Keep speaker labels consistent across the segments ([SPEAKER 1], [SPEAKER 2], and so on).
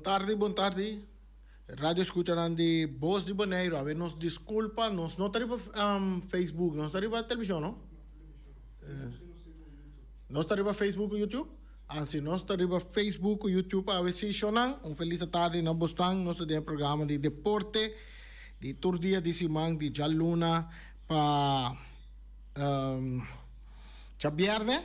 [SPEAKER 1] Bom tarde. Radio escucharán de Voz de Bonaire. A ver, nos disculpa, nos no arriba Facebook, nos arriba televisão, não? Nós arriba Facebook e YouTube? Anzi, nós arriba Facebook e YouTube. A ver se chonan. Feliz tarde na Boston. Nós temos programa de deporte, de tour dia de semana, de Jaluna, para viernes.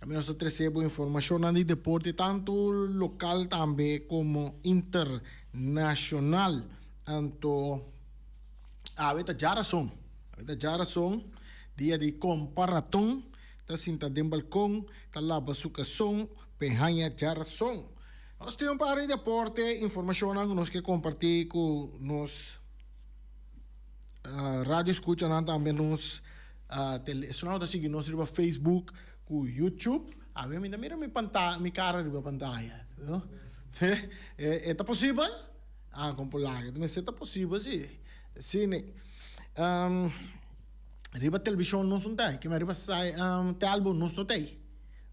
[SPEAKER 1] Nós recebemos informação de deporte, tanto local também como internacional. Tanto a geração, dia de comparação, tá sinta de balcão, tá lá basucação, penhanha geração. Nós temos para deporte, informação que nós que compartilhar com nós rádio escuta também nos televisão da seguir nós no Facebook, com YouTube. A ver, mira minha pantalla, minha cara na pantalla, não? É possível? Com polar, mas é possível sim. Sim, riba televisão não tem, que mas riba sai te álbum não tem,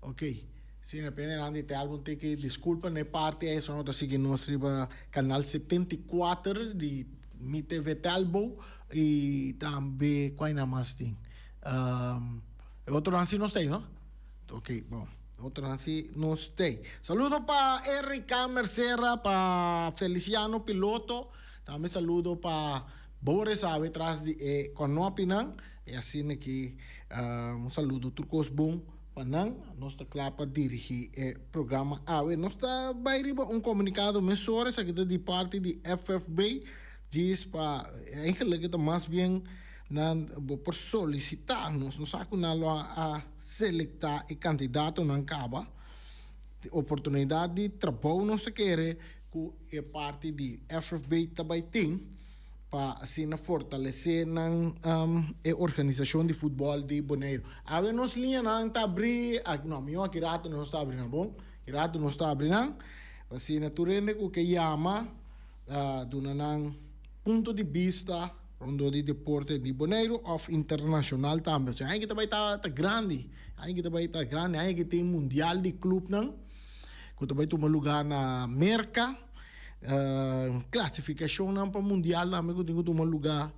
[SPEAKER 1] ok? Sim, depende de álbum tem que desculpa na parte é só nós seguir nós riba canal 74 de Mi TV Talbo e também qual é mais tem. Outro lance não tem, não? Ok, bom. Outro lance não tem. Saludo para Erika Mercera, para Feliciano Piloto. Também saludo para Boris, sabe, atrás de Conopinang. E assim aqui, saludo Turcos Bom. Panang, nós está claro para dirigir o programa. Nós está vai comunicado mensores aqui de parte de FFB. Diz para, eigenlijk está mais bem por solicitar, nós saco a selectar o candidato não acaba oportunidade de trabalho não se quer com a parte de FFB também tem para assim fortalecer a organização de futebol de Bonaire. A ver nos linha não está abrir, não, meu aqui rato não está abrindo, bom, aqui rato não está abrindo, assim naturalmente o que chama do ponto de vista rondo de deporte de Bonaire of internacional também. Aí que também tá grande, aí que também tá grande, aí que tem mundial de clube não, que também toma lugar na Merca, classificação não para mundial também que tem toma lugar,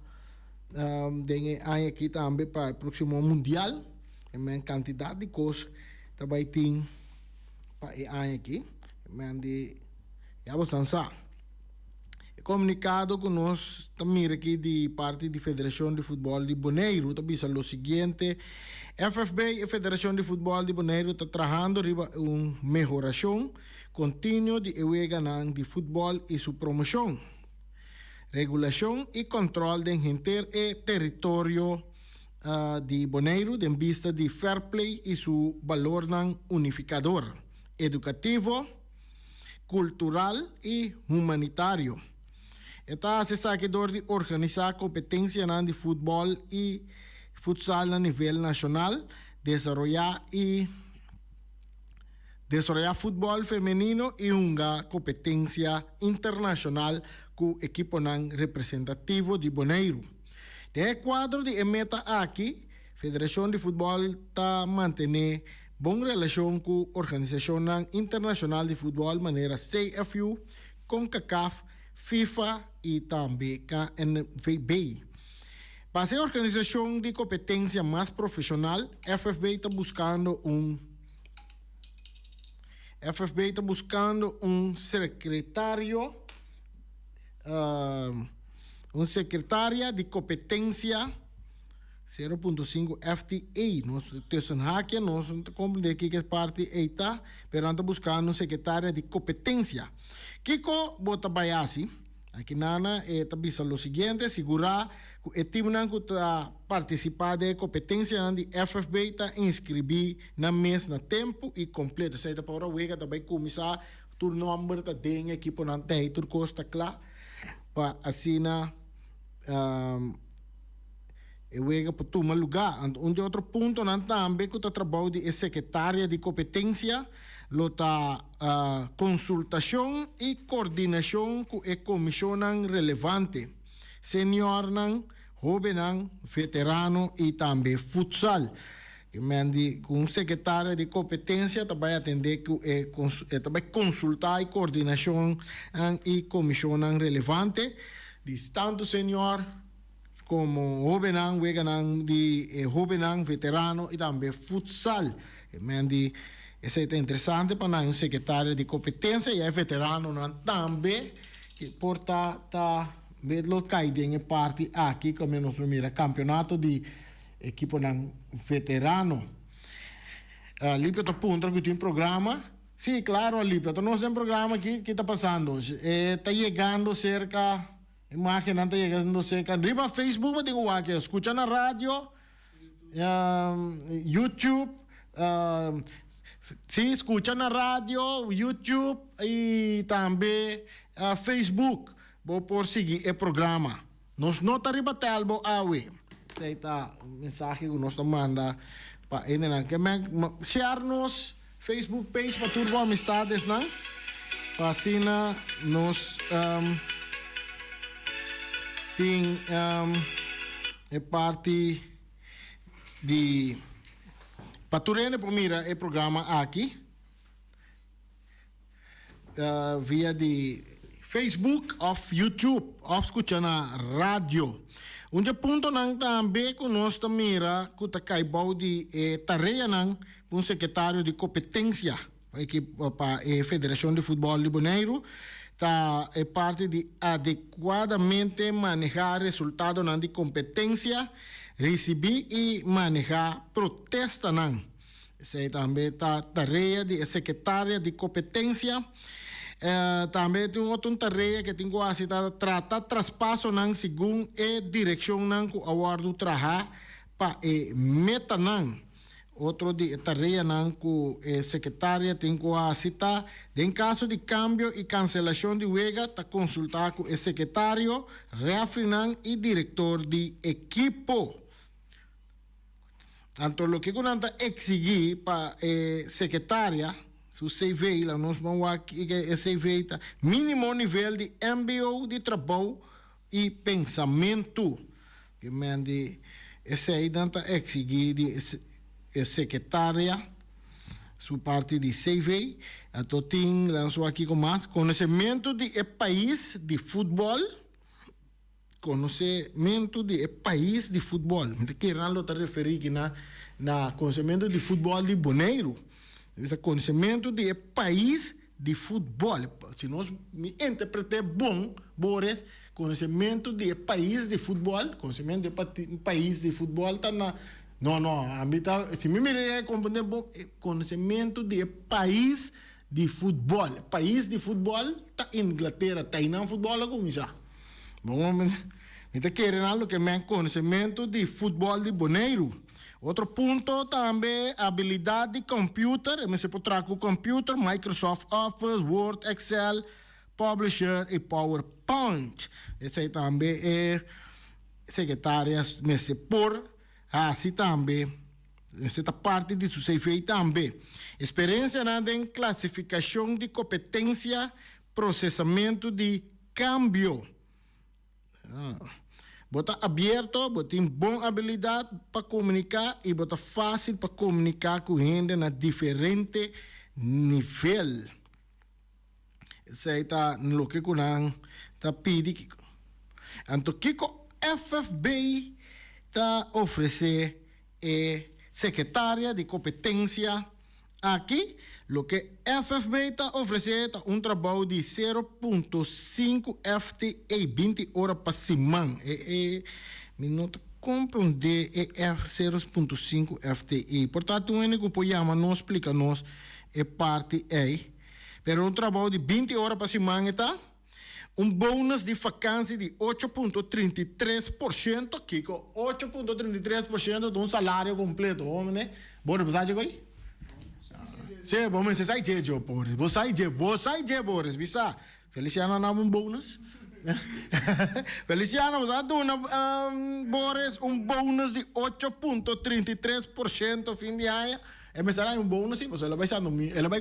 [SPEAKER 1] aí aqui também para o próximo mundial, em quantidade de coisas também tem para aí aqui, de já bastante. Comunicado que nós também aqui de parte da Federação de Futebol de Bonaire, também é o seguinte: FFB, a Federação de Futebol de Bonaire, está trabalhando para uma melhoração contínua de de futebol e sua promoção, regulação e controle de gente e território de Bonaire, em vista de fair play e seu valor unificador, educativo, cultural e humanitário. Está assessador de organizar competência de futebol e futsal a nível nacional, desarrollar futebol feminino e uma competência internacional com equipo representativo de Bonaire. De quadro de meta aqui, Federação de Futebol está mantendo boa relação com a Organização Internacional de Futebol, maneira CFU, CONCACAF, FIFA e também KNVB. Para ser a organização de competência mais profissional, FFB está buscando um secretário, secretária de competência 0.5 FTA. Nós temos aqui, nós compreendemos que é parte EITA, pero anda buscando um secretário de competência. Kiko bota baiasi, aqui nana também o seguinte, segurar que o time que está participando de competência de FFB está inscrever na mês na tempo e completo. Sei da para o wega também começar tur número está dentro equipo não tem tur costa claro para assinar eu vou para tomar lugar. Outro ponto também que o trabalho de secretária de competência, a consultação e coordenação com a comissão relevante, senior, jovem, veterano e também futsal. que mandi com secretário de competência também atender também consultar e coordenação e comissão relevante de tanto senhor como Hobenang, Weganang, de Hobenang, veterano e também futsal. Mandi isso é interessante para um secretário de competência e é veterano também que porta vedlo caide em parte aqui como nosso primeiro campeonato de equipo veterano. Lípio está punto que tem um programa. Sim, claro, Lípio, nós temos um programa que está passando. Está chegando cerca, imagina, está chegando cerca. Arriba Facebook, eu digo aqui, escuta na rádio, YouTube, sim, escuta na rádio, YouTube e também Facebook. Vou por seguir o programa. Nós não está arriba telbo awe. Tá mensagem que nós manda para ele que share-nos Facebook page para Turbo Amistades não para assim nós tem parte de para turene primeira é programa aqui via de Facebook ou YouTube ou escutar na rádio. Ponto nang também que nós mira que está caibau de tarefa nang secretário de competência para a Federação de Futebol de Bonaire tá parte de adequadamente manejar resultado nang de competência, receber e manejar protesta nang. Essa também tá tarefa de secretária de competência. Também tem outra tarefa que tem que tratar traspasso não segundo a direção não que o awardo trabalha para meta não. Outro de tarefa não que a secretária tem que citar em caso de câmbio e cancelação de huelga tá consultar com o secretário, refri não e diretor de equipo. Então, o que nós exigir para a secretária su CV, lá nós vamos aqui que CV tá mínimo nível de MBO de trabalho e pensamento. Que mande esse aí danta exigir de secretária sua parte de CV, a totin lançou aqui com mais conhecimento de país de futebol, conhecimento de país de futebol. Me que Ronaldo tá referir que na conhecimento de futebol de Bonaire. Esse conhecimento de país de futebol. Se nós me interpretar bom, Boris, conhecimento de país de futebol, conhecimento de país de futebol está na. Não, a mim tá. Se me compreender bom, conhecimento de país de futebol. País de futebol está Inglaterra, está em futebol como isso. Bom, me está querendo algo que me conhecimento de futebol de Bonaire. Outro ponto também, habilidade de computer, você pode trabalhar com computer, Microsoft Office, Word, Excel, Publisher e PowerPoint. Esse aí também é secretária, mas por assim também, essa parte de seu CV também. Experiência em classificação de competência, processamento de câmbio. Bota aberto, bota boa habilidade para comunicar e bota fácil para comunicar com gente na diferente nível. Isso aí está no que está pedindo. Então, que o FFB está oferecendo secretária de competência aqui. O que FFB está oferecendo é trabalho de 0.5 FTE, 20 horas para semana. Minuto compreender é 0.5 FTE. Portanto, o único programa não explica-nos é parte aí. Pero trabalho de 20 horas para semana está bônus de vacância de 8.33%, que com 8.33% de salário completo, homem, né? Bora passar de aí? Sim, vamos você sai de Boris. Você sai de Boris, bisa. Feliciano na bônus. Feliciano, você dá Boris bônus de 8.33% fim de ano. E me será bônus, sim, você vai a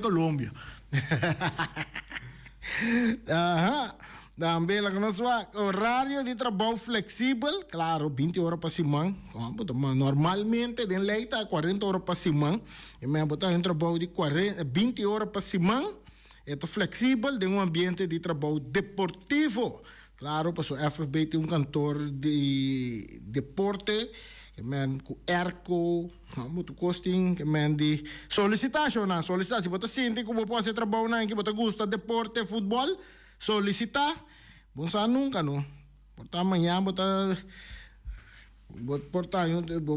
[SPEAKER 1] Colômbia. Também lá que nós horário de trabalho flexível, claro, 20 horas para semana. Normalmente, de lei está 40 horas para semana. E me botar um trabalho de 20 horas para semana. É flexível, de um ambiente de trabalho deportivo. Claro, para o FFB tem um cantor de deporte, que men com erco, muito costing, que men de solicitação, se você sente como pode ser trabalho, que você gosta de deporte, futebol, solicitar, bom sabe nunca, não. Portanto, amanhã,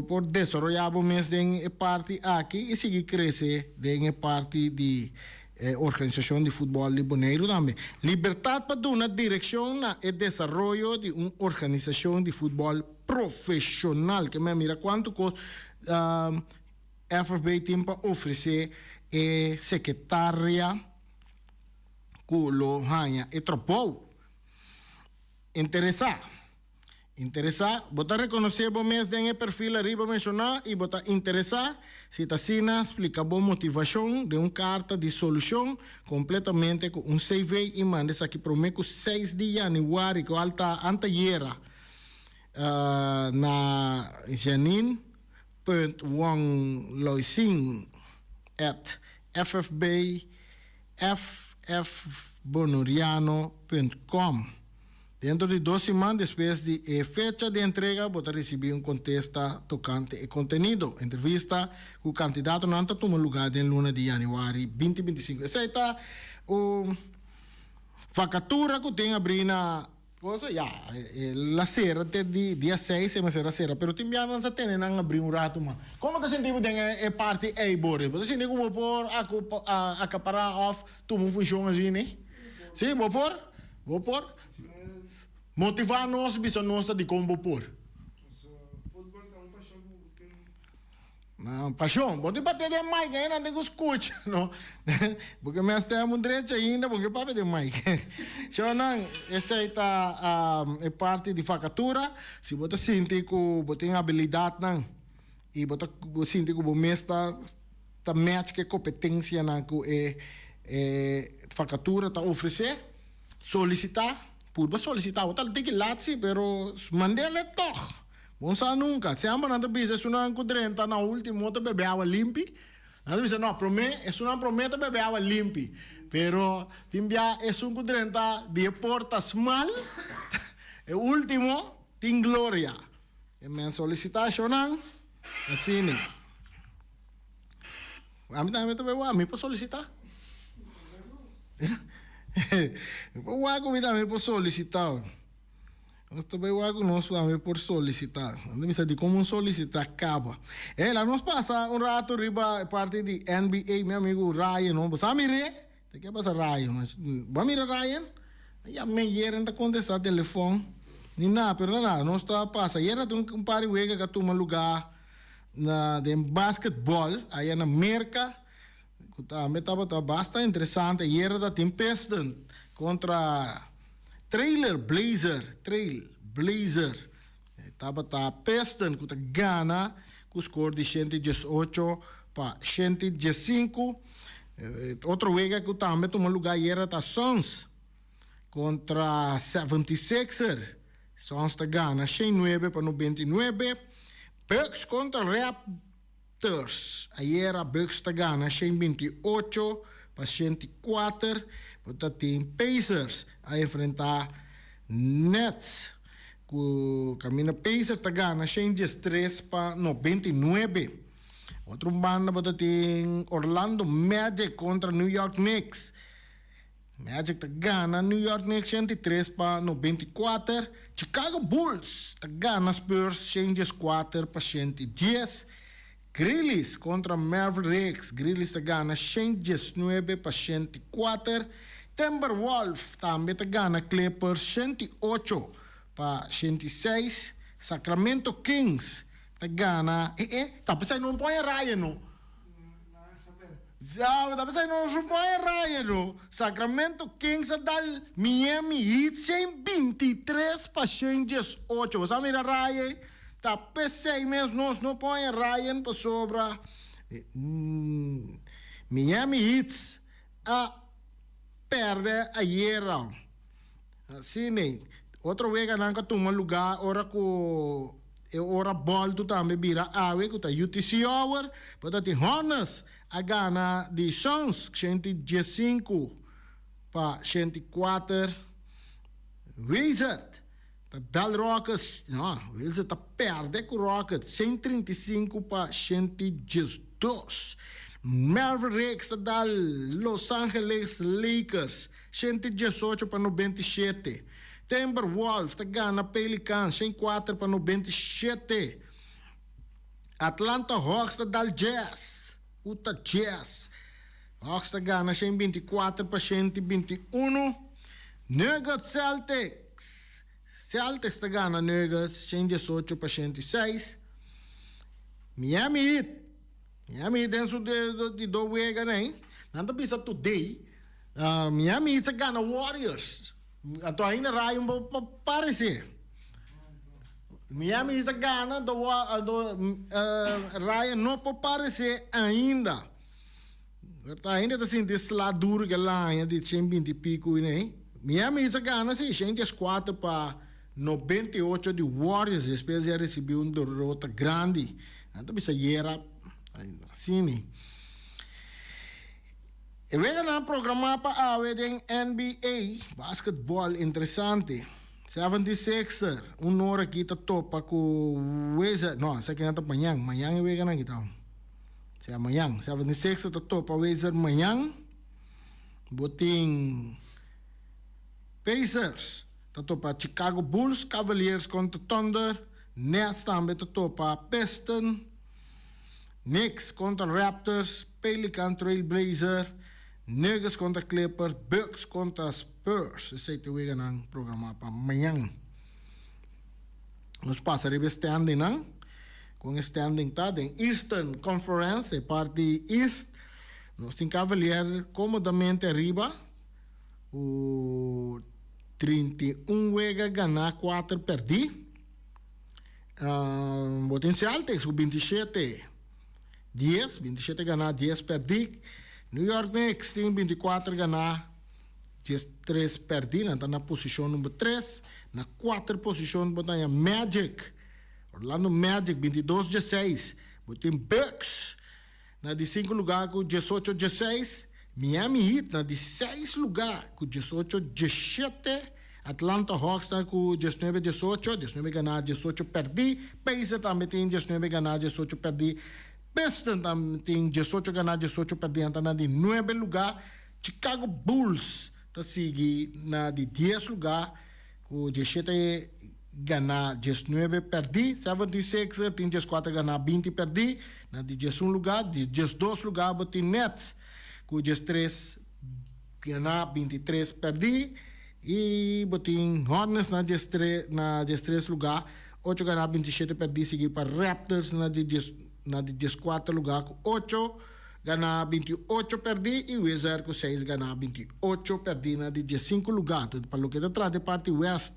[SPEAKER 1] por desenvolver o mês de parte aqui e seguir crescer de parte de organização de futebol de Bonaire também. Liberdade para dar uma direção e desenvolvimento de uma organização de futebol profissional, que me mira quanto FFB tem para oferecer secretária Kulo hanya trabalho interessar bota reconhecer bom mês de perfil arriba mencionar e bota interessar se está sina explica boa motivação de uma carta de solução completamente com um CV e manda isso aqui para mim com 6 de janeiro que alta anteguera na janine.wang.ffbonoriano.com. Dentro de 2 semanas, después de fecha de entrega, vos recibir un contesta tocante e contenido. Entrevista con candidato no toma lugar en luna de januari 2025. Esa está vacatura que tem abrina cosa la sera de dia 6 mas era sera, pero timbiano não se tem não abrir um rato mas. Como que sentimos tem parte bore? Você sente como por acaparar off tu não funciona assim, né? Sim, vou por motivar nós bisa nós de como por. Não, paixão, pode para pedir mais ainda tem que escutar, não? Porque nós temos direito ainda, porque para pedir mais. Então, não, essa é parte de facatura. Se você sente que você tem habilidade, não, e você sente que você está match que competência não que facatura está oferecer, solicitar, por solicitar, você tem que lá, sim, pero mandele toch. Bom sabe nunca. Se ama nada bisa se não encontrenta na última outra beber água limpa. Nada bisa não promete, isso não promete beber água limpa. Pero timbia é um encontrenta de portas mal. E último tem glória. E minha solicitação não assim né. A mim também a mim para solicitar. O água me também para solicitar. Nós também nós também por solicitar. Não precisa de como solicitar acaba. Ela nos passa um rato riba parte de NBA, meu amigo Ryan, não você mire? Tem que passar Ryan, mas vamos mirar Ryan? Já me yeram da contestar telefone. Nem nada, pero nada, nós está passa. Era um par de wega que toma lugar na de basquetebol aí na América. Também estava bastante interessante. Era da tempestade contra Trail Blazer. Estava Peston com a Gana, com o score de 118 para 115. Outro wega que também tomou lugar era da Suns contra 76er. Suns da Gana, 109 para 99. Bucks contra Raptors. Aí era Bucks da Gana, 128 para 104. Portanto, tem Pacers a enfrentar Nets. Camina Pacers está ganhando 113 para 99. Outro banda tem Orlando Magic contra New York Knicks. Magic está ganhando New York Knicks 103 para 94. Chicago Bulls está ganhando Spurs 104 para 110. Grizzlies contra Mavericks. Grizzlies está ganhando 119 para 104. Timberwolves também está ganhando Clippers 108 para 106. Sacramento Kings está ganhando. Tá pensando não põe Ryan, não? Tá pensando não põe Ryan, não? Sacramento Kings está Miami Heat 123 para 118. Você mira Ryan? Tá pensando mesmo não põe Ryan para sobra. Miami Heat perde ayer. Assim, né? Outra vez que nós tomamos lugar, ora com ora bol tu também vira ave, que tá UTC Hour, portanto, Hornets, a gana de Sons, 115 para 104, Wizard, tá Dal Rockets, não, Wizard tá perde com Rockets, 135 para 112. Mavericks tá Dal Los Angeles Lakers, 118 para 97. Timberwolves tá gana Pelicans, 104 para 97. Atlanta Hawks tá Dal Jazz, Utah Jazz. Hawks tá gana 124 para 121. Nuggets Celtics. Celtics tá gana Nuggets 118 para 106. Miami Heat. Miami Heat dentro de do wega, né? Nada bisa today. Miami Heat tá gana Warriors. Ato ainda raio para parecer. Miami Heat tá gana do raio não para parecer ainda. Ainda está sentindo lá duro que lá de 120 e pico, né? Miami Heat gana sim, 104 para 98 de Warriors, depois já recebeu uma derrota grande. Então bisa era assim, né? E vega na programa para a NBA basketball interessante. 76er, hora aqui tá topa com Wizard, não, essa aqui não tá manhã e vega na kita. Se amanhã, 76 tá topa Wizard manhã. Boting Pacers, tá topa Chicago Bulls, Cavaliers contra Thunder, Nets também tá topa Pistons, Knicks contra Raptors, Pelican Trail Blazer, Nuggets contra Clippers, Bucks contra Spurs. Esse aí tem um programa para amanhã. Nós passaremos standing, não? Com standing tá em Eastern Conference, parte East, nós temos Cavaliers comodamente arriba, o 31 wega ganhar 4 perdi, potencial tem o 27 ganhar 10 perdi, New York Knicks tem 24 ganhar 3 perdi, está na posição número 3, na 4 posição botar Magic, Orlando Magic, 22-16. Botem Bucks na de 5 lugar com 18-16. Miami Heat na de 6 lugar com 18-17. Atlanta Hawks na com 19-18. 19 ganhar, 18 perdi. Pacers também tem 19 ganhar, 18 perdi. Pistons também tem 18 ganhar, 18 perdi. Então na de 9 lugar. Chicago Bulls está seguindo na de 10 lugar com 17 ganhar 19 perdi, 76 tem 14 ganhar 20 perdi, na de 11 lugar, de 12 lugar botem Nets, com 13 ganhar 23 perdi, e botem Hornets na 13 lugar, 8 ganhar 27 perdi, seguir para Raptors na de 14 lugar, com 8 ganhar 28 perdi, e Wizards com 6 ganhar 28 perdi, na de 15 lugar, tudo para o que está de parte West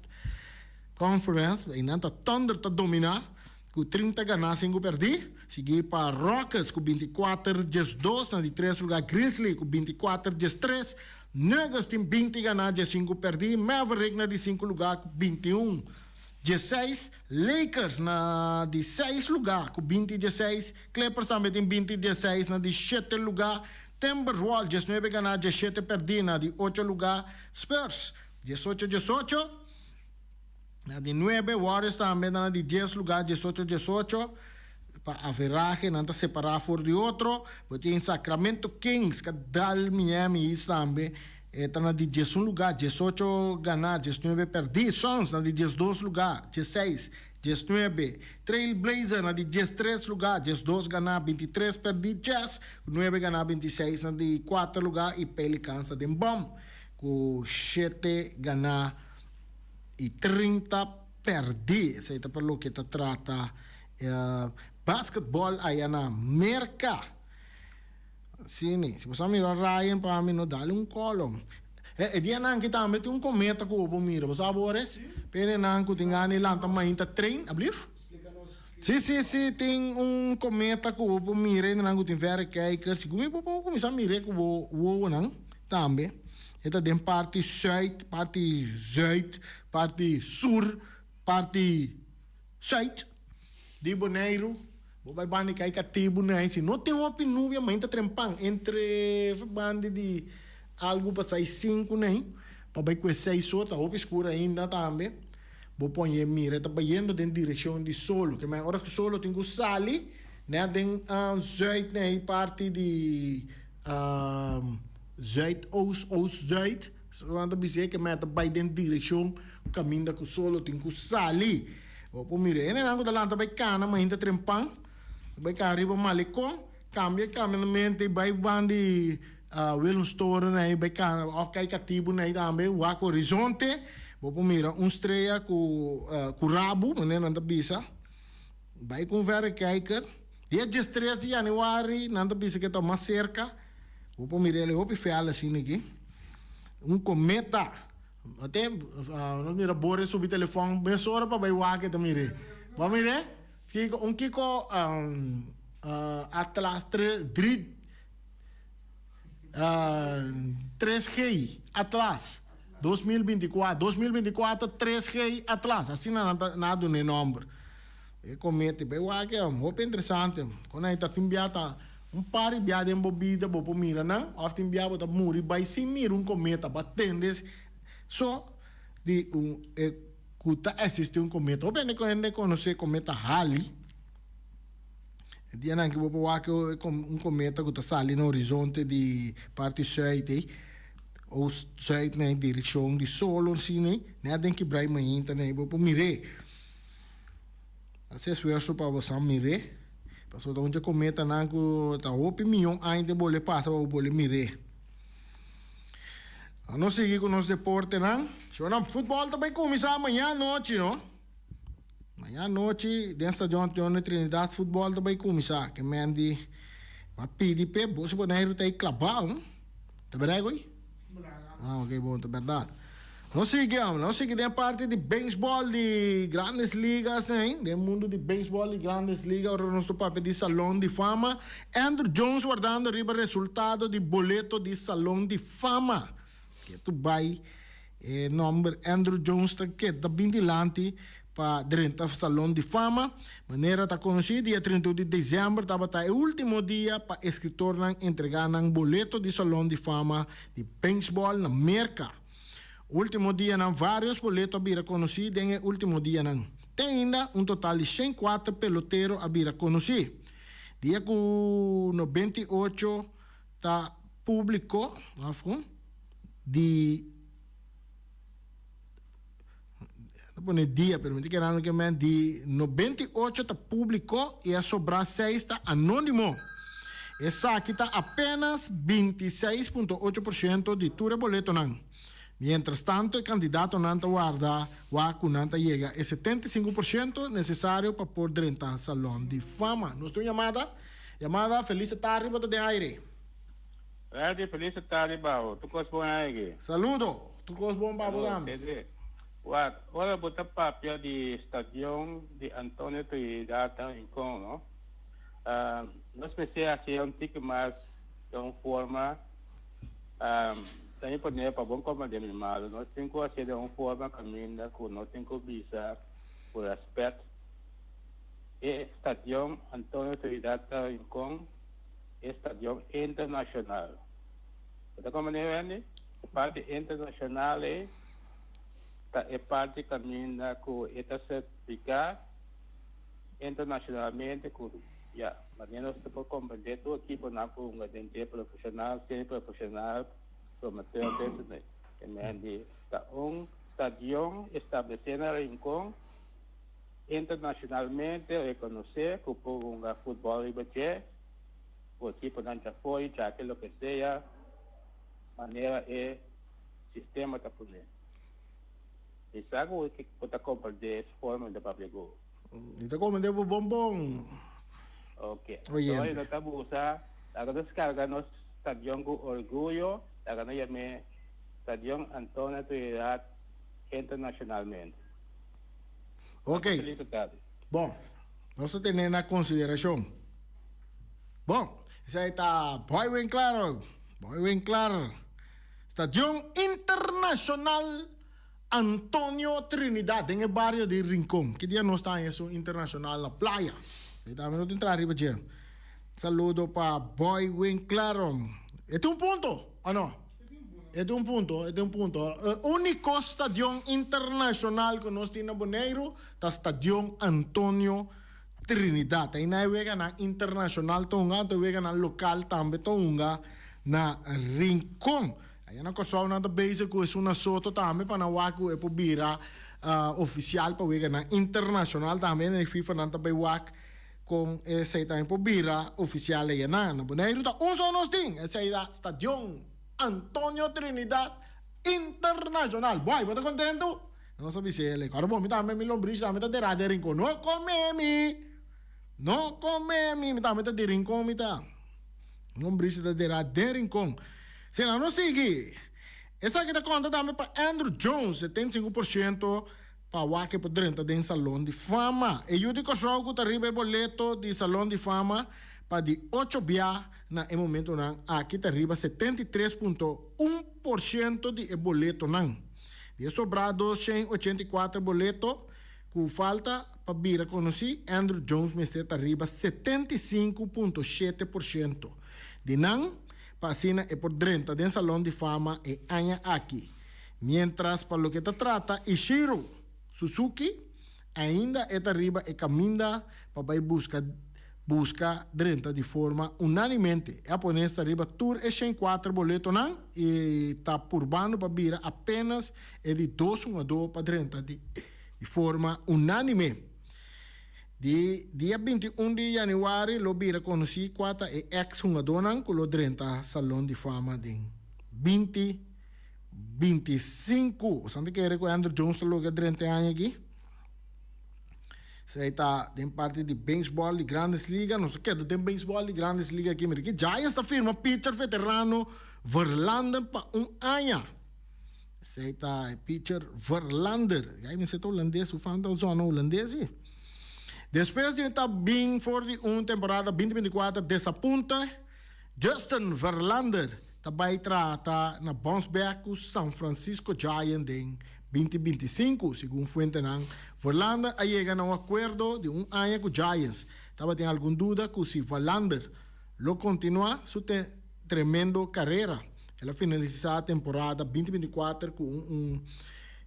[SPEAKER 1] Conference, e nanta Thunder tá dominar, com 30 ganhar, 5 perdi. Seguir para Rockets com 24-12, na de 3 lugar. Grizzly com 24-13. Nuggets tem 20 ganhar, 5 perdi. Maverick na de 5 lugar com 21-16. Lakers na de 6 lugar com 20-16. Clippers também tem 20-16, na de 7 lugar. Timberwolves 19 ganhar, 17 perdi, na de 8 lugar. Spurs 18-18. Na de 9, Warriors também na de 10 lugar, 18-18. Para a veragem, não está separado por de outro. Tem Sacramento Kings, que dá Miami também. Está na de 11 lugar, 18 ganhar, 19 perdi. Suns na de 12 lugar, 16, 19. Trail Blazer na de 13 lugar, 12 ganhar, 23 perdi. Jazz, 9 ganhar, 26 na de 4 lugar. E Pelicans na de bom, com 7 ganhar e 30 perdi. Isso aí é para o que se trata basketball aí na América. Sim, se você mirar Ryan, para mim não dá-lhe column. E dia não que também tem cometa que eu vou mirar, você sabe, Boris? Pena não que tem ani lá também está trein, ablif? Sim, tem cometa que eu vou mirar, não que tem ver que se comigo vou começar a mirar que eu vou não também. Esta tem parte Zuid, parte Sur, parte Zuid. De Bonaire, vai bani kai katibu na se não tem uma pinúvia mas trempang entre bande de algo para sair 5 nem para vai com 6 outra ou escura ainda também vou pôr mira tá indo em direção de solo que mas agora que solo tem que sali né tem zuid né parte de zuid oost zuid quando dizer que mas tá vai em direção caminho da que solo tem que sali vou pôr mira e não tá lá tá vai cana mas ainda trempang vai arriba Malecon, cambia na mente, vai bandi Willem Store, né, vai ok cativo, né, também, o horizonte, vou mira estreia com rabo, né, nanda bisa, vai com vera kijker, dia 3 de januari, nanda bisa que tá mais cerca, vou mira ele, vou fiar assim aqui, cometa, até, não mira, bora subir telefone, bem hora para vai o que tá mire, vamos mire? Kiko Atlas 3G Atlas 2024 3G Atlas assim nada no nome e comete bem o que é muito interessante quando a gente tá enviado par de viagem bebida bobo mira não after enviado tá muri vai sim mira cometa batendo só de kuta existe cometa ou bem ne conhecer cometa Halley dia não que vou falar que cometa que está saindo no horizonte de parte zuid ou zuid na direção de solo assim né tem que brai mainta né vou mire assim esforço para você mire passou da onde cometa não que tá opinião ainda bole passa para bole mire. Nós seguimos com o nosso deporte, não? O futebol também começa amanhã à noite, não? Amanhã à noite, dentro da John Trinidad, futebol também começa. Que me andi, vai pedir para você poder ir até clavar, não? Tá bem, aí? Ok, bom, tá verdade. Nós seguimos a parte de beisebol de grandes ligas, né? Do mundo de beisebol de grandes ligas, agora nosso papel de Salão de Fama. Andrew Jones guardando arriba resultado de boleto de Salão de Fama. Que tu vai nome Andrew Jones que está bem dilante para dentro do Salão de Fama. Maneira está conhecida, dia 31 de dezembro, estava o último dia para escritor entregar um boleto de Salão de Fama de beisebol na América. Último dia, vários boletos a conhecidos, e último dia, tem ainda total de 104 peloteiros a conhecidos. Dia com 98 está público, de dia, permite que era que de 98 está público e a sobrar 6 está anônimo. Essa aqui está apenas 26,8% de todo boleto não. Mientras tanto, el candidato Nanta guarda, Nanta llega a 75% necesario para poder entrar al Salón de Fama. Nuestra llamada, feliz tarde, bota de aire.
[SPEAKER 2] Feliz tarde, Babo. Tu cos bom aí?
[SPEAKER 1] Saludo. Tu cos bom, Babo, dame.
[SPEAKER 2] Ora, bota papel de estadio de Antônio Trinidad em Congo, não? Nós pensamos assim, tique mais de uma forma... Também podemos para bom como de mal, nós temos que fazer de uma forma caminhada que nós temos que visar por aspecto. E estadio Antônio Trinidad em Congo, estadio internacional. Então, como é a parte internacional é parte caminhada que está certificada internacionalmente que mas nós temos que compreender todo equipo na punga de profissional, semi-profissional, promotor business. Que estadio establecido em Rincón internacionalmente reconhecer que o futebol ribeirão o equipo não já foi, já aquilo que seja, maneira é sistema está por dentro. E sabe o que pode compreender essa forma de público?
[SPEAKER 1] Então, como deu bom.
[SPEAKER 2] Ok. Então, nós estamos usando, agora descarga nosso estadio com orgulho, agora chama Estadio Antônio Trinidad internacionalmente.
[SPEAKER 1] Ok. Bom, nós temos na consideração. Bom, isso aí está bem claro. Estadio Internacional Antonio Trinidad, en el barrio de Rincón. Que día no está en eso internacional, la playa. También no entrar arriba, che. Saludo para Boy Winclaron. ¿Este es un punto o no? Este es un punto. Único estadio internacional que nos tiene Bonaire, es el Estadio Antonio Trinidad. Ahí no hay ganar internacional, tonga, hay ganar local, también tonga, na Rincón. Aí na cosa na da base com isso na soto também para na waku é por bira oficial para ver na internacional também na FIFA na da wak com esse também por bira oficial aí na Bonaire tá só nós tem esse aí da Estadio Antonio Trinidad Internacional. Boy, você tá contento? Não sabe se ele. Agora bom, me também me lombriz também tá de radar Rincón. Não come me também tá de Rincón me tá. Lombriz tá de radar Rincón. Se não sigue, essa aqui está conta também para Andrew Jones, 75% para o que por dentro do Salão de Fama. E eu digo só que está arriba boleto de Salão de Fama para de 8 bias na momento não. Aqui está arriba 73,1% de boleto não. De sobrado 184 boleto, com falta para vir a conhecer, Andrew Jones me está arriba 75,7%. De não, Pasina é por dentro del Salón de Fama e aña aqui. Mientras, para lo que te trata, Ishiro Suzuki ainda é arriba e caminha para ir buscar dentro de forma unanimemente. A poner está arriba tour e 4 boletos não e está purbando para vir apenas de 2-1-2 para dentro de forma unânime. Dia 21 de januário, lo vira conheci quatro e ex-jogador com o drenta Salão de Fama de 2025. Sabe que o Andrew Jones logo 30 anos aqui? Você está em parte de beisebol de Grandes Ligas, não sei o que, tem beisebol de Grandes Ligas aqui, mas aqui Giants está firma pitcher veterano Verlander para ano. Você está pitcher Verlander. Aí me sento holandês, o fã da zona holandês, sim. Depois de estar bem for de uma temporada 2024 desapunta, Justin Verlander também trata na bounce back com San Francisco Giants em 2025, segundo fuente não. Verlander aí chega a acordo de ano com Giants. Estava tem alguma dúvida que se Verlander lo continua sua tremenda carreira. Ela finalizou a temporada 2024 com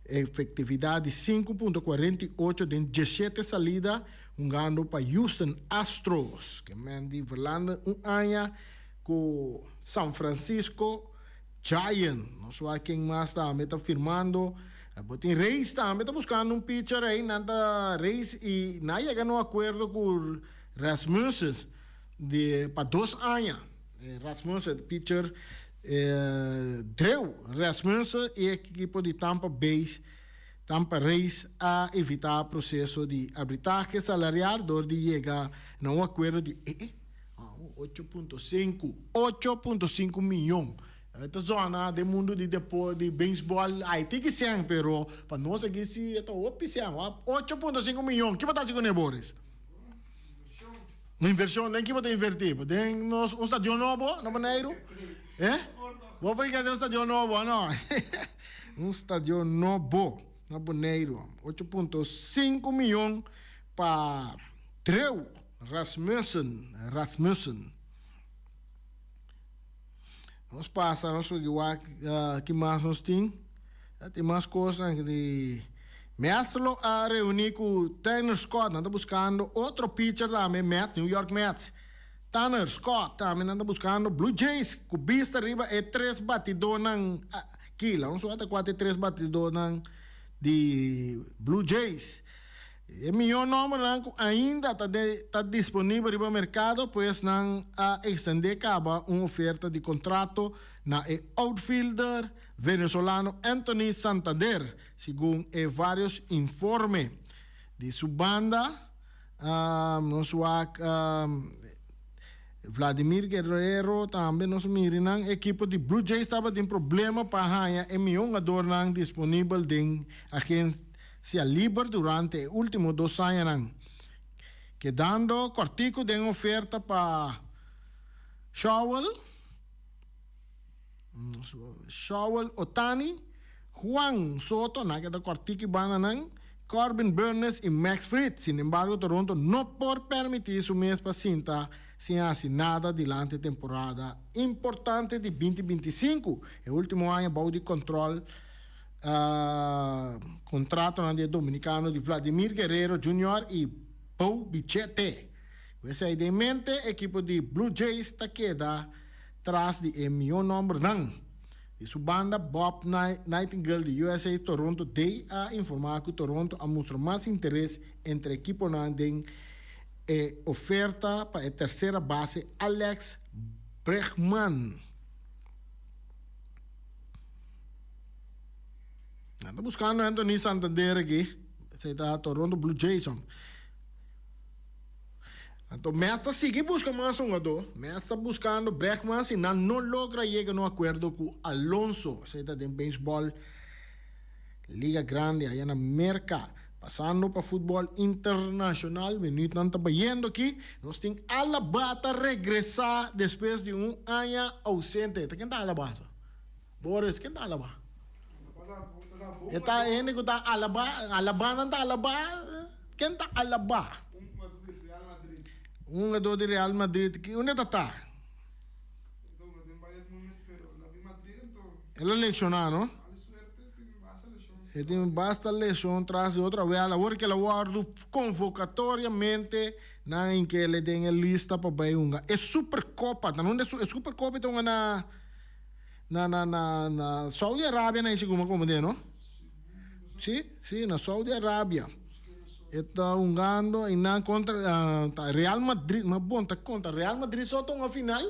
[SPEAKER 1] efetividade de 5,48 de 17 salidas, ganho para Houston Astros, que manda Verlander ano com San Francisco Giants. Não sei quem mais está firmando. Botin Reis também está buscando pitcher aí, nada Reis e não chega no acordo com Rasmussen para 2 anos. Rasmussen, pitcher Drew Rasmussen e a equipe de Tampa Rays a evitar o processo de arbitragem salarial, onde chega a acordo de 8,5 milhões. Esta zona do mundo de beisebol, aí tem que ser, mas para nós aqui, se é 8,5 milhões. O que vai estar com Boris? Uma inversão, nem que vai invertir. Tem um estádio novo, no Bonaire? Vou pegar um estádio novo, não? Um estádio novo, no Bonaire. 8,5 milhões para Drew Rasmussen. Nós passamos que mais nós temos. Tem mais coisas que Meslo a reunir com Tanner Scott, nós estamos buscando outro pitcher também, New York Mets. Tanner Scott também anda buscando Blue Jays, com vista arriba é 3 batidores quila, não só até 3 batidores de Blue Jays. E meu número ainda está disponível no mercado, pois não a estender acaba uma oferta de contrato na outfielder venezolano Anthony Santander, segundo vários informes de sua banda. Vladimir Guerrero também nos mirinang equipo de Blue Jays estava tem problema para ganhar e meu jogador não disponível em agência livre durante os últimos 2 anos, quedando cortico de oferta para Showell, Shovel Otani, Juan Soto, na kita kortiki bananang, Corbin Burnes y Max Fried. Sin embargo, Toronto no por permitir su mes paciente sin asinada durante temporada importante de 2025. El último año, bajo de control, contrato de dominicano de Vladimir Guerrero Jr. y Pau Bichette. Com essa ideia em mente, a equipe de Blue Jays está queda atrás de meu número não. De sua banda, Bob Nightingale de USA Toronto deu a informar que Toronto a mostrar mais interesse entre a equipe em oferta para a terceira base Alex Bregman. Está buscando Anthony Santander aqui. Você está Toronto Blue Jays. Então, Mets sigue buscando mais um jogador. Mets está buscando Bregman, se não logra chegar no acordo com Alonso. Você está em beisebol, Liga Grande, aí na América. Passando para futebol internacional, minuto não está vendo aqui. Nós temos Alaba a regressar depois de ano ausente. Quem está Alaba? Boris, quem está Alaba? Está indo que está Alaba não está Alaba. Quem está Alaba? Um jogador de Real Madrid. Onde está? Ele é lesionado, não? Ele tem basta lesão, traz outra vez. Agora que ele guarda convocatoriamente em que ele tem a lista para Bayunga. É Supercopa, não é Supercopa, então na Saudi Arábia, não é como é, não? Sim, na Saudi Arábia. Está jogando e na contra Real Madrid, mas bom, está contra Real Madrid só tem uma final.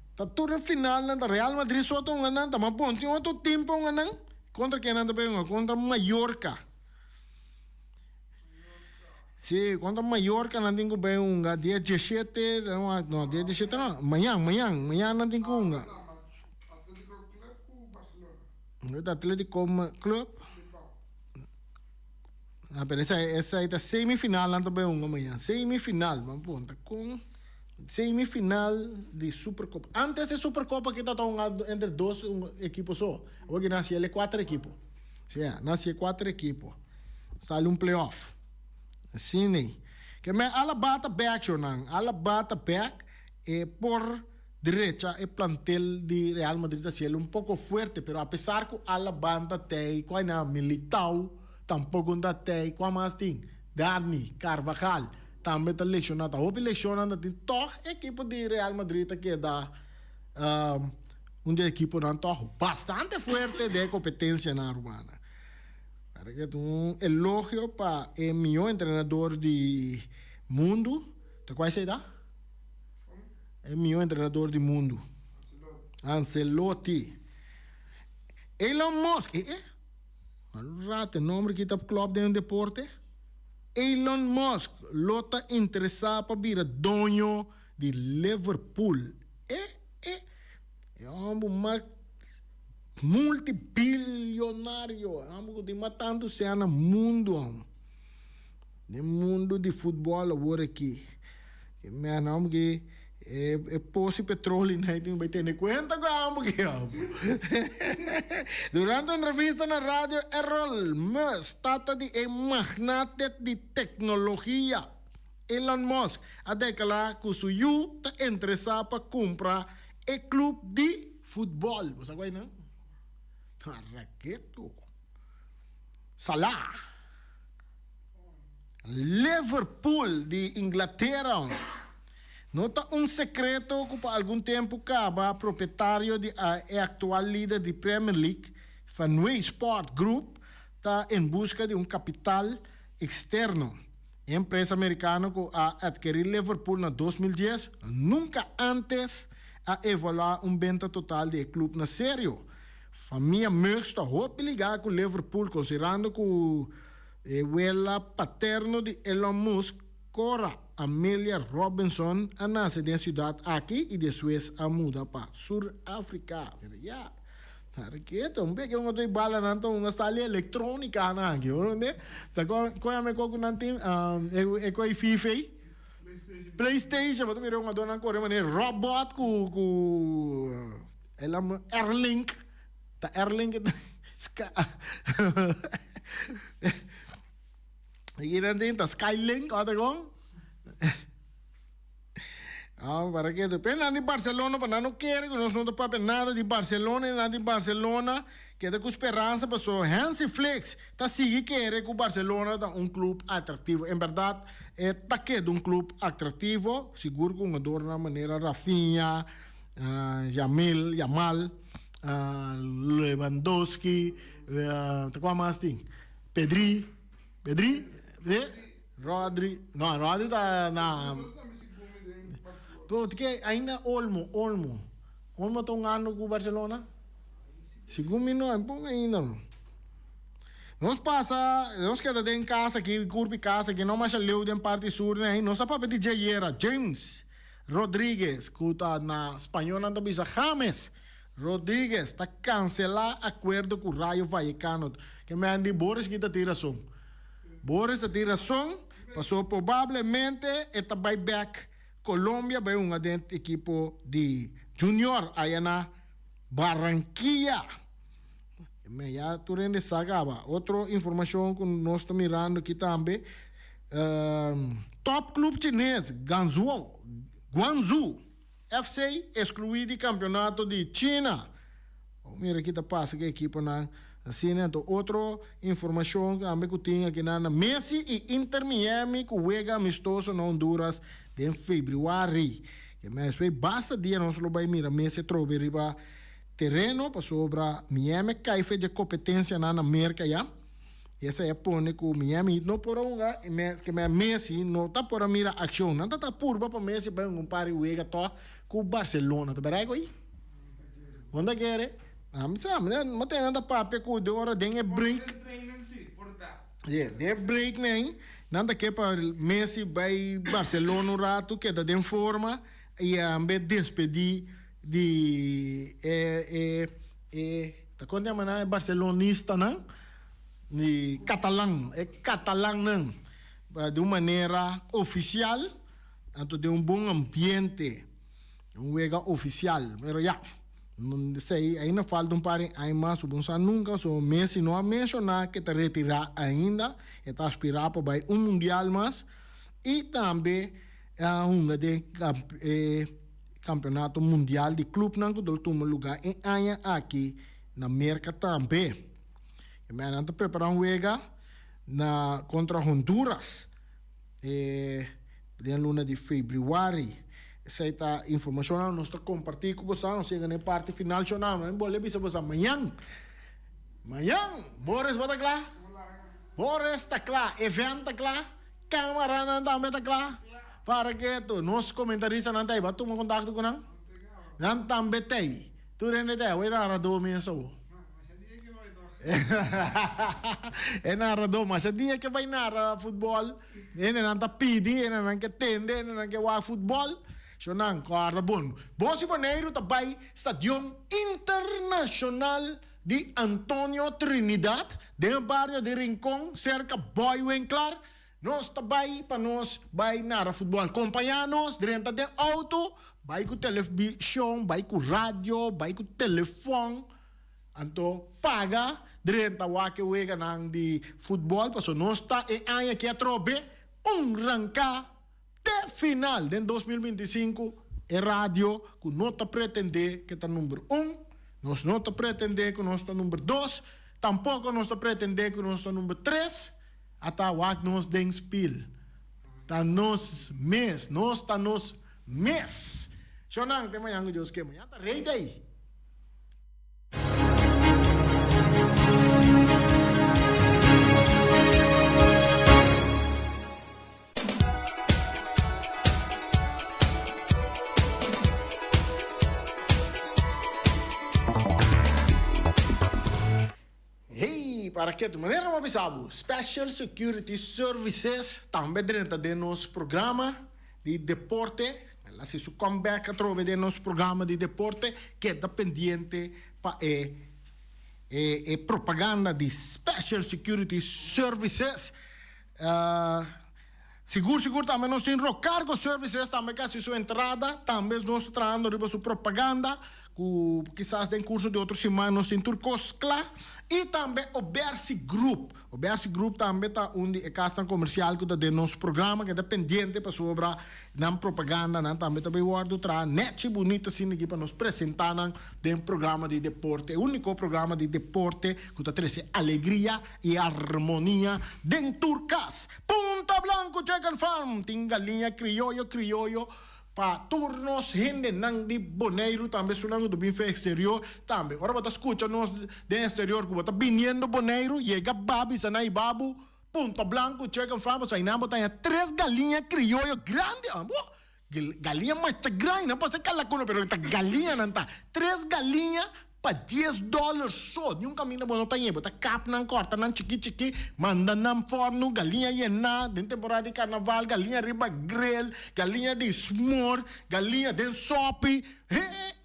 [SPEAKER 1] Está tudo final na Real Madrid só tem uma nanta, mas bom, tem outro tempo uma nan contra quem anda bem, contra Mallorca. Sim, contra Mallorca não tem que bem dia 17, não, dia 17 não, amanhã não tem que uma. Atlético Club. Pero essa aí está semifinal, não está bem amanhã. Semifinal, vamos ponta com semifinal de Supercopa. Antes da Supercopa que está entre dois equipos só. Hoje nasce ele 4 equipos. Sim, nasce 4 equipos. Sale playoff. Assim, né? Que me Alaba está back, Jonan. Alaba está back por derecha el plantel de Real Madrid está pouco forte, pero a pesar que Alaba está tem, com a Militao tampoco não tem, com a mais tem Dani Carvajal também está lesionado. Houve lesionado, tem toda a equipe de Real Madrid que dá equipe não toca bastante forte de competência na urbana. Um elogio para o melhor treinador do mundo. Qual é a é o melhor treinador do mundo. Ancelotti. Elon Musk. Rato, nome que está club de deporte. Elon Musk lota interessado para vir dono de Liverpool. É um multibilionário. É de matando se no mundo. No mundo de futebol agora aqui. Meu nome que é poço petróleo, não tem conta com que Durante a entrevista na rádio, Elon Musk trata de magnate de tecnologia. Elon Musk a declarado que o seu está interessado para comprar o clube de futebol. Você sabe, não? Raqueto. Salah. Liverpool de Inglaterra. Nota secreto que por algum tempo acaba proprietário de atual líder da Premier League, Fanway Sport Group, está em busca de capital externo. A empresa americana que adquiriu Liverpool em 2010 nunca antes a evaluar venda total do clube na sério. Família Musk está ligada com Liverpool, considerando que o abuela paterno de Elon Musk, Cora Amelia Robinson, a nasce na cidade aqui e depois a muda para Sul-África. Yeah. Porque um pouco eu estou bala nanto uma sala eletrônica na aqui, onde? Tá com a me com nantim é com FIFA, PlayStation, mas também uma dona corre maneira robot com ela Airlink, ta Airlink, aqui dentro tá Skylink, olha como. Para que depende de Barcelona, para não querer que nós não temos nada de Barcelona, nada de Barcelona, que é com esperança, pessoal. Hansi Flick está seguindo querer que o Barcelona é um clube atrativo. Em verdade, está que é um clube atrativo, seguro que um adoro na maneira Rafinha, Yamal, Lewandowski, qual mais tem? Pedri, Rodri está na... Porque ainda Olmo está um ano com o Barcelona? Segundo não é bom ainda. Nós quedamos em casa aqui, curva casa, que não mais leu de parte sul, né? Nós só para pedir James Rodrigues, que está na espanhola, não bisa James Rodrigues, está cancelar acordo com o Rayo Vallecano, que me andi Boris que está tiração. Boris está tiração, passou provavelmente, está buyback. Colômbia vai um equipo de junior aí na Barranquilla. Já tu rende sagaba. Outra informação que nós estamos mirando aqui também. Top clube chinês, Guangzhou FC, excluído do campeonato de China. Mira aqui está passa que a equipe na assim, então, outra informação que tinha aqui na Messi e Inter Miami que juega amistoso na Honduras em fevereiro. Mas basta dia nós lo vai mirar Messi trouxe riba terreno para sobre Miami que fez de competência na América já. Essa é pone que Miami não por que Messi não está por mirar ação, não está purba para Messi para um par de juega to com Barcelona, tá bem aí? Onde quer? Mas tem nada papel que de hora tem break. De break nem. Nada que para Messi vai Barcelona um rato que está em forma e ambe despedir de tá quando é barcelonista não? De catalão não. De uma maneira oficial, tanto de um bom ambiente, juega oficial, pero já. Não sei, ainda falta par de mais, nunca, Messi não a mencionar que está retirar ainda, está aspirar para mundial mais, e também campeonato mundial de clube, não que do último lugar em Anha aqui na América também. E me está preparando contra Honduras, na luna de fevereiro. Essa é a informação que nós estamos compartilhando com vocês. Nós chegamos na parte final. Não vou levar vocês amanhã. Boris está claro? Boris está claro. Evento está claro. Câmara também está claro. Para que tu, nossos comentaristas não têm. Tu me contato com não? Não também tem. Tu não tem. Eu era do mesmo. É narrador, mas dia que vai narrar futebol, ele não está pedindo, ele não quer tender, ele não quer jogar futebol. Sonang, guarda bom. Bosi Paneiro também Stadium Internacional de Antonio Trinidad, de bairro de Rincón, cerca Boywenclar. Nós também para nós vai narrar futebol. Acompanhar-nos dentro do auto, vai com televisão, vai com rádio, vai com telefone. Então, paga dentro da que juega de futebol, porque nós está em ano que atrobe rancar de final de 2025 é rádio que não está pretender que está número 1, nós não está pretender que nós está número 2, tampouco nós está pretender que nós está número 3, até o que nós den spil. Está nos mês, nós está nos mês. Xonang, tem manhã que Deus quer, manhã está rei daí. Para que de maneira mais sabe, Special Security Services também dentro de nosso programa de deporte, ela se comeback através de nosso programa de deporte que é dependente para propaganda de Special Security Services. Seguro também nós temos cargo services também que sua entrada também nós trazendo riba sua propaganda quizás den curso de outros semanas em Turcoscla. E também o Bersi Group. O Bersi Group também está onde é casa comercial que de nosso programa, que é dependente para sobre na propaganda, também está bem guardo tra net bonita assim aqui para nos apresentar um programa de deporte, o único programa de deporte que está trazendo alegria e harmonia dentro Turcas. Punta Blanco Chicken Farm, tem galinha criollo. Pa turnos, gente nang di Boneiro, também sunang do bife exterior, também. Agora você escuta nós de exterior, que você viniendo Boneiro, chega babi, sanai babu, Punta Blanco, Chicken Farm, sai na botanha 3 galinhas criollo grande, galinha mais grande, não pode ser calacuno, pero galinha não tá. 3 galinhas para $10 só. Yung caminho bom não tem, bota cap nang corta nang chiqui, manda nang forno, galinha yena, den temporada de carnaval, galinha riba grill, galinha de s'more, galinha de sopi,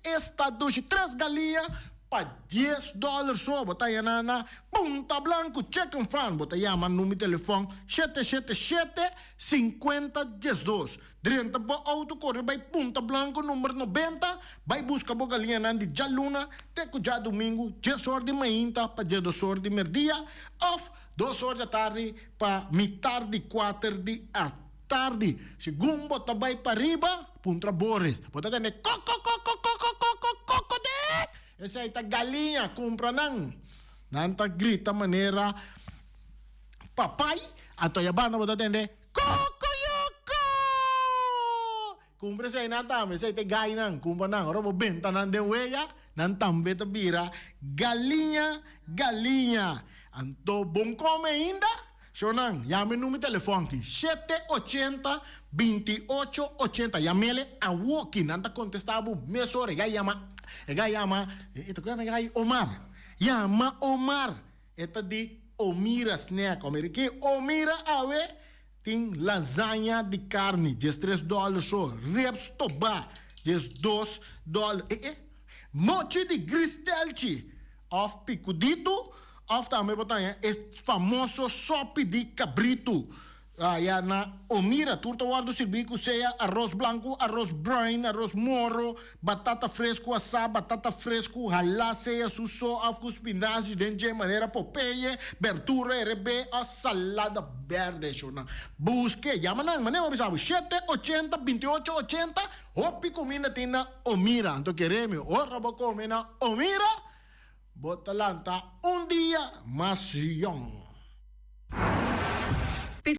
[SPEAKER 1] esta duche, 3 galinhas para $10 só. Bota yena na Punta Blanco Chicken Farm, bota yama no meu telefone 777-5012. Direita para auto corre vai Punta Blanco número 90, vai buscar a galinha de Jaluna, até que já domingo, 10 horas de manhã para 2 horas de merdia, off 2 horas da tarde para metade 4 de tarde. Segundo bota vai para riba, Punta Boris, bota tende coco de. Essa aí tá galinha, compra nanta grita maneira papai, ato yabana bota tende coco. Kumpre sa inatame, sa ite gay nang, kumpa nang, ora mo benta nang de weya, nang tambe ta bira, galinha. Anto bom come ainda? So nang, yame numi telefone ki, 780-2880, yamele a woki, nanta contestabo, mesore, gay yama, ito kaya gay Omar, yama Omar, ito di Omira snack, Omira, Omira awe, tem lasanha de carne, $3 só. Reps toba, $2. Mochi de gristelci, of picudito, of também botanha, é famoso sopa de cabrito. Ya na Omira, turta guardo servico seja arroz blanco, arroz brown, arroz moro, batata fresco assado, batata fresco, halá seja suso, afgo spinaci, de maneira Popeye, verdura, RB, a salada verde, chona. Busque, llama na maneira bisabo, 780-2880, hopi comina tina Omira, anto queremos, ora bo comina Omira, botalanta dia mais young.